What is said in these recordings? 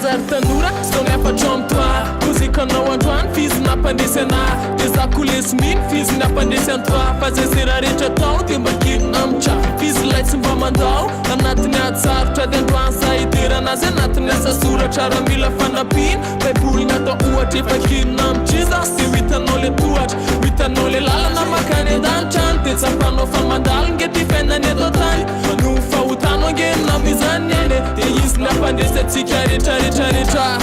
zary tanora zao efatra am'toa mozikanao androany fizy nampandresy anahy de za kolesy miny fizy nampandresy antoa fa zay zay raha rehetra tao de makirina amitra fizy lay tsy mba mandao anatiny atsarotra de androany za ideranazy anatiny asa soratra raha mila fanampina baiboly natao ohatra efa kirina amitriza de hitanao le tohatra hitanao le lalana makany an-danitrany de tsapanao fa mandalo nge ty fiainany eto tany no fahotanao angenina mizany ene de izy nampandresy atsika rehetrarehetrarehetra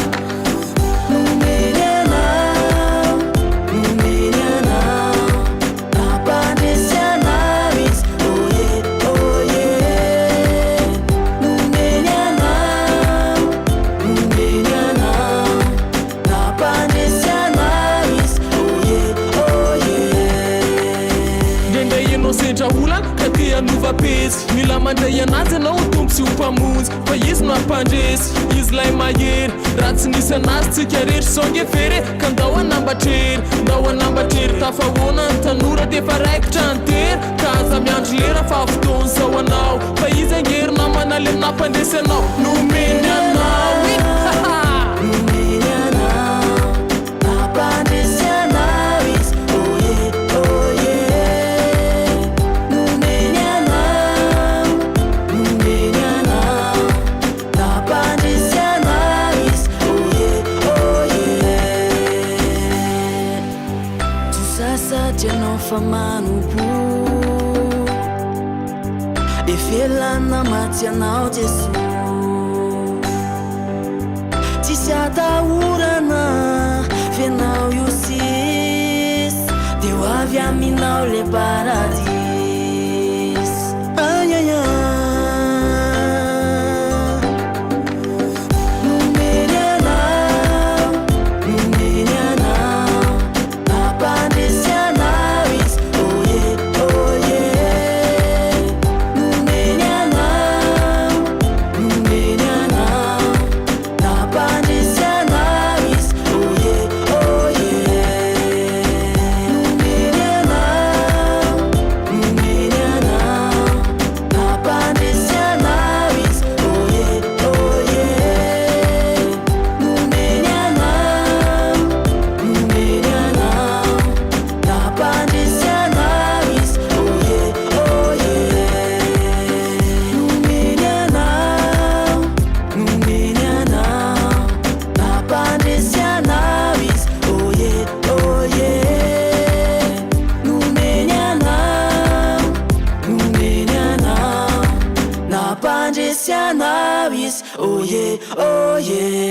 nova pezy mila mandray anazy anao tompo sy ho mpamonjy fa izy no ampandresy izy lay mahery raha tsy nisy anazy tsika rehetra sao nge fery ka ndao anambatrery tafahoana ny tanora de fa raikitra antery ka aza miandro lera fa fotoany zao anao fa izy angery namana le nampandresy anao nomeny anao Manubu efelana matianao Jesu tsisy atahorana fianao iosis de ho avy aminao le paradis ayaya oh yeah, oh yeah.